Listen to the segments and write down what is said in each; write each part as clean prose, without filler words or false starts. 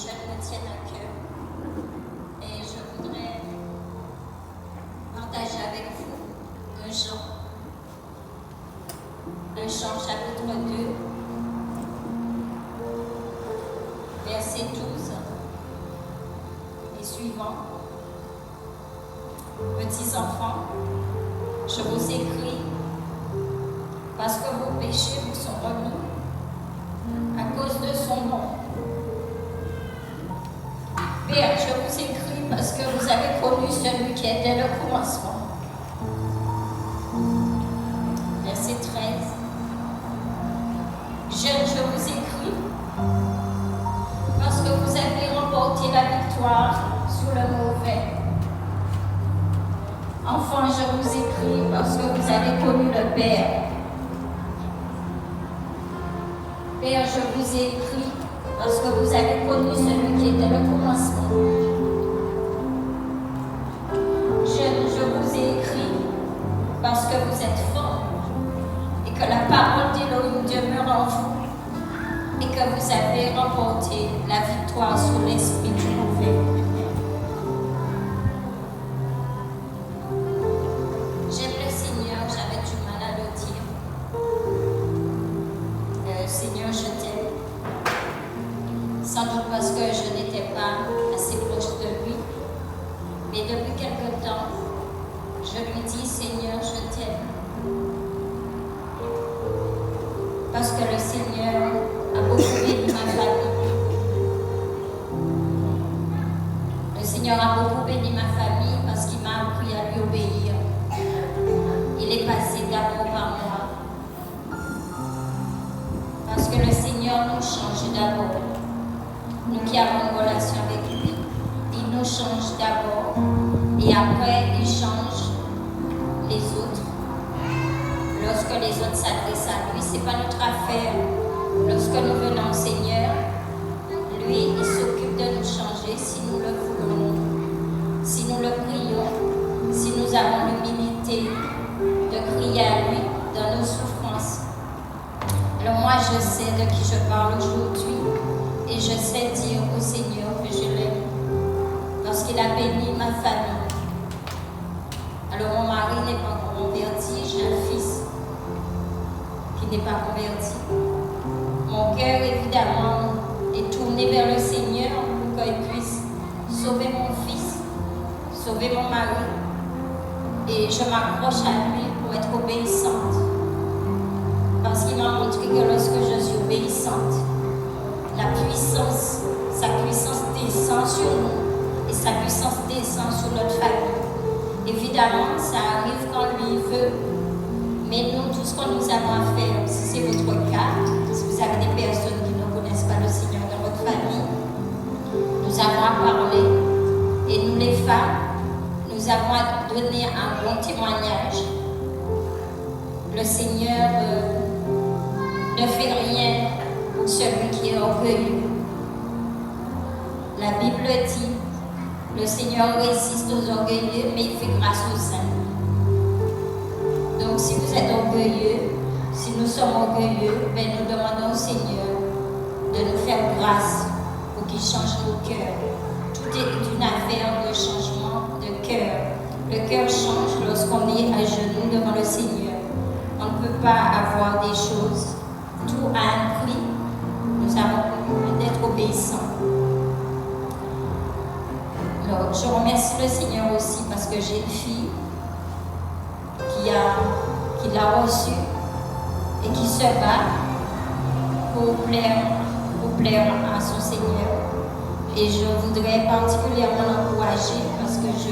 jeunes me tiennent à cœur. Et je voudrais partager avec vous un Jean chapitre 2, verset 12 et suivant. Petits enfants, je vous écris parce que vos péchés vous sont remis à cause de son nom. Père, je vous écris parce que vous avez connu celui qui était le commencement. Verset 13. Jeunes, je vous écris parce que vous avez remporté la victoire sur le mauvais. Enfants, je vous écris parce que vous avez connu le Père. Père, je vous écris parce que vous avez connu celui qui était le commencement. Jeunes, je vous écris parce que vous êtes forts et que la parole d'Élohim demeure en vous et que vous avez remporté la victoire sur l'esprit du mauvais. J'aime le Seigneur, j'avais du mal à le dire. Seigneur, je t'aime. Sans doute parce que je n'étais pas assez proche de lui. Mais depuis quelque temps, je lui dis, Seigneur, je t'aime. Parce que le Seigneur a beaucoup béni ma famille. Le Seigneur a beaucoup béni ma famille parce qu'il m'a appris à lui obéir. Il est passé d'abord par moi. Parce que le Seigneur nous change d'abord. Nous qui avons une relation avec lui, il nous change d'abord et après il change les autres. Lorsque les autres s'adressent à lui, ce n'est pas notre affaire. Lorsque nous venons au Seigneur, lui, il s'occupe de nous changer si nous le voulons, si nous le prions, si nous avons l'humilité de crier à lui dans nos souffrances. Alors moi, je sais de qui je parle aujourd'hui et je sais dire au Seigneur que je l'aime parce qu'il a béni ma famille. Alors mon mari n'est pas converti, j'ai un fils qui n'est pas converti. Mon cœur, évidemment, est tourné vers le Seigneur pour qu'il puisse sauver mon fils, sauver mon mari. Et je m'accroche à lui pour être obéissante. Parce qu'il m'a montré que lorsque je suis obéissante, sa puissance descend sur nous et sa puissance descend sur notre famille. Évidemment, ça arrive quand lui veut. Mais nous, tout ce que nous avons à faire, si c'est votre cas, si vous avez des personnes qui ne connaissent pas le Seigneur dans votre famille, nous avons à parler. Et nous, les femmes, nous avons à donner un bon témoignage. Le Seigneur ne fait rien pour celui qui est orgueilleux. La Bible dit, le Seigneur résiste aux orgueilleux, mais il fait grâce aux saints. Donc si vous êtes orgueilleux, si nous sommes orgueilleux, ben nous demandons au Seigneur de nous faire grâce pour qu'il change nos cœurs. Tout est une affaire de changement de cœur. Le cœur change lorsqu'on est à genoux devant le Seigneur. On ne peut pas avoir des choses. Tout a un prix. Nous avons d'être obéissants. Alors, je remercie le Seigneur aussi parce que j'ai une fille qui l'a reçue et qui se bat pour plaire à son Seigneur. Et je voudrais particulièrement l'encourager parce que je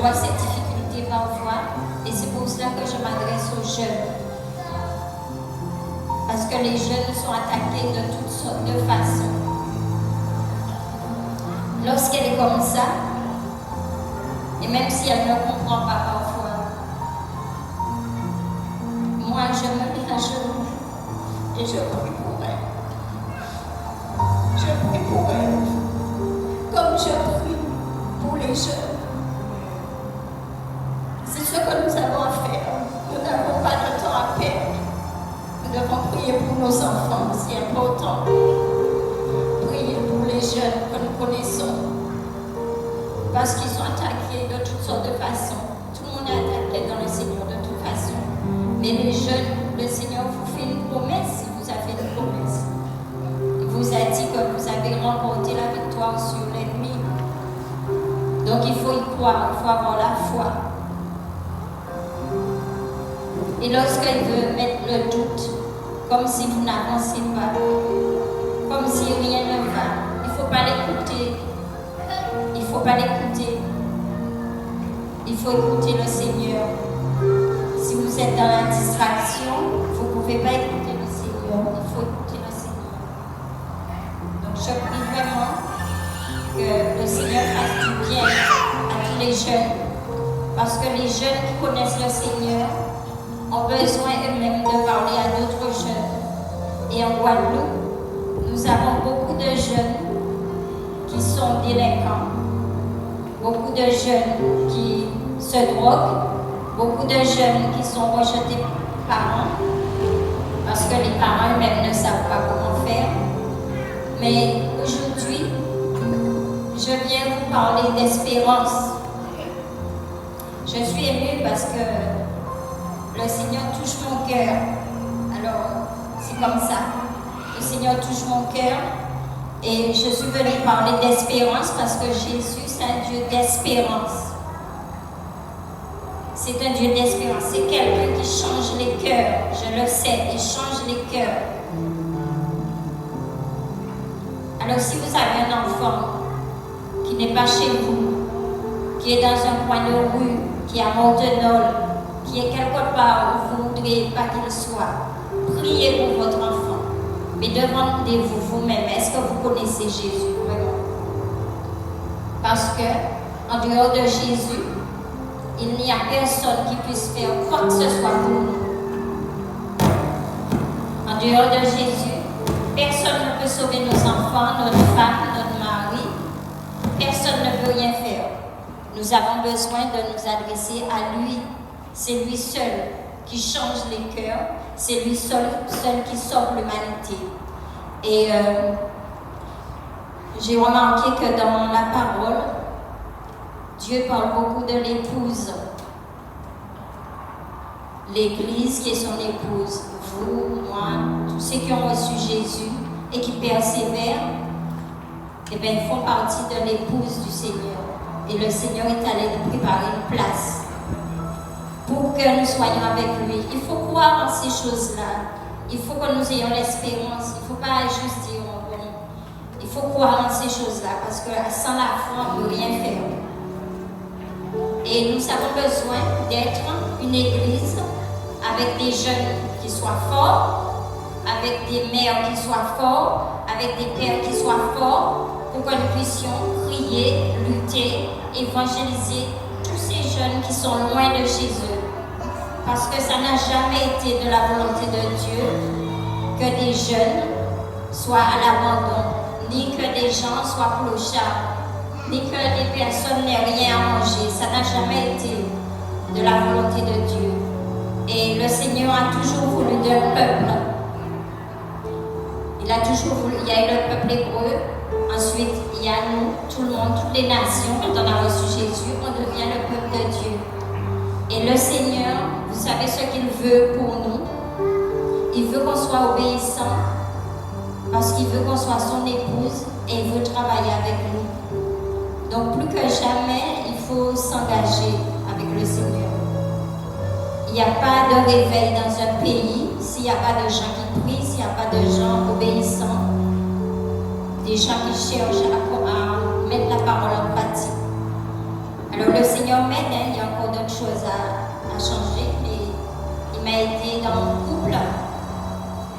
vois cette difficulté parfois et c'est pour cela que je m'adresse aux jeunes. Parce que les jeunes sont attaqués de toutes sortes de façons. Lorsqu'elle est comme ça, et même si elle ne comprend pas parfois, moi je me mets à genoux et je prie pour elle. Je prie pour elle, comme je prie pour les jeunes. C'est ce que nous avons à faire. Nous n'avons pas de temps à perdre. Nous devons prier pour nos enfants, c'est important. Prier pour les jeunes que nous connaissons. Parce qu'ils sont attaqués de toutes sortes de façons. Tout le monde est attaqué dans le Seigneur de toute façon. Mais les jeunes, le Seigneur vous fait une promesse, il vous a fait une promesse. Il vous a dit que vous avez remporté la victoire sur l'ennemi. Donc il faut y croire, il faut avoir la foi. Et lorsqu'il veut mettre le doute, comme si vous n'avancez pas, comme si rien ne va, il ne faut pas l'écouter. Il ne faut pas l'écouter. Il faut écouter le Seigneur. Si vous êtes dans la distraction, vous ne pouvez pas écouter le Seigneur. Il faut écouter le Seigneur. Donc je prie vraiment que le Seigneur fasse du bien à tous les jeunes. Parce que les jeunes qui connaissent le Seigneur ont besoin eux-mêmes de parler à d'autres jeunes. Et en Guadeloupe, nous avons beaucoup de jeunes qui sont délinquants, beaucoup de jeunes qui se droguent, beaucoup de jeunes qui sont rejetés par parents, parce que les parents eux-mêmes ne savent pas comment faire. Mais aujourd'hui, je viens vous parler d'espérance. Je suis émue parce que le Seigneur touche mon cœur. Alors, c'est comme ça. Le Seigneur touche mon cœur. Et je suis venue parler d'espérance parce que Jésus, c'est un Dieu d'espérance. C'est un Dieu d'espérance. C'est quelqu'un qui change les cœurs. Je le sais, il change les cœurs. Alors, si vous avez un enfant qui n'est pas chez vous, qui est dans un coin de rue, qui est à Montenol, qui est quelque part où vous ne voudriez pas qu'il soit, priez pour votre enfant. Mais demandez-vous vous-même, est-ce que vous connaissez Jésus vraiment? Parce que, en dehors de Jésus, il n'y a personne qui puisse faire quoi que ce soit pour nous. En dehors de Jésus, personne ne peut sauver nos enfants, notre femme, notre mari. Personne ne peut rien faire. Nous avons besoin de nous adresser à lui. C'est lui seul qui change les cœurs. C'est lui seul qui sauve l'humanité. Et j'ai remarqué que dans la parole, Dieu parle beaucoup de l'épouse. L'Église qui est son épouse. Vous, moi, tous ceux qui ont reçu Jésus et qui persévèrent, eh bien, ils font partie de l'épouse du Seigneur. Et le Seigneur est allé nous préparer une place pour que nous soyons avec lui. Il faut croire en ces choses-là. Il faut que nous ayons l'espérance. Il ne faut pas juste dire bon. Il faut croire en ces choses-là parce que sans la foi, on ne peut rien faire. Et nous avons besoin d'être une église avec des jeunes qui soient forts, avec des mères qui soient forts, avec des pères qui soient forts, pour que nous puissions prier, lutter, évangéliser tous ces jeunes qui sont loin de Jésus. Parce que ça n'a jamais été de la volonté de Dieu que des jeunes soient à l'abandon, ni que des gens soient clochards, ni que des personnes n'aient rien à manger. Ça n'a jamais été de la volonté de Dieu. Et le Seigneur a toujours voulu d'un peuple. Il a toujours voulu, il y a eu le peuple hébreu, ensuite il y a nous, tout le monde, toutes les nations. Quand on a reçu Jésus, on devient le peuple de Dieu. Et le Seigneur, vous savez ce qu'il veut pour nous? Il veut qu'on soit obéissant parce qu'il veut qu'on soit son épouse et il veut travailler avec nous. Donc plus que jamais, il faut s'engager avec le Seigneur. Il n'y a pas de réveil dans un pays s'il n'y a pas de gens qui prient, s'il n'y a pas de gens obéissants, des gens qui cherchent à mettre la parole en pratique. Alors le Seigneur m'aide, il y a encore d'autres choses à changer, mais il m'a aidé dans mon couple.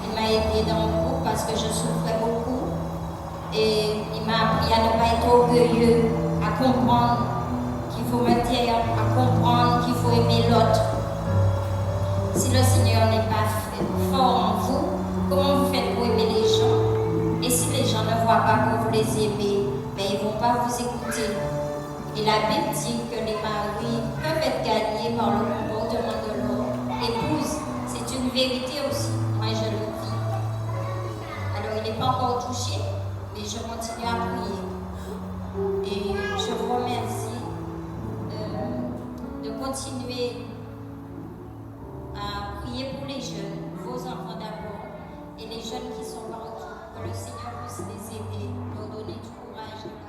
Il m'a aidé dans mon couple parce que je souffrais beaucoup. Et il m'a appris à ne pas être orgueilleux, à comprendre qu'il faut me taire, à comprendre qu'il faut aimer l'autre. Si le Seigneur n'est pas fort en vous, comment vous faites pour aimer les gens? Et si les gens ne voient pas que vous les aimez, ben ils ne vont pas vous écouter. Et la Bible dit que les maris peuvent être gagnés par le comportement de leur épouse. C'est une vérité aussi. Moi, je le n'est pas encore touché, mais je continue à prier. Et je vous remercie de continuer à prier pour les jeunes, vos enfants d'abord, et les jeunes qui sont partout, que le Seigneur puisse les aider, leur donner du courage.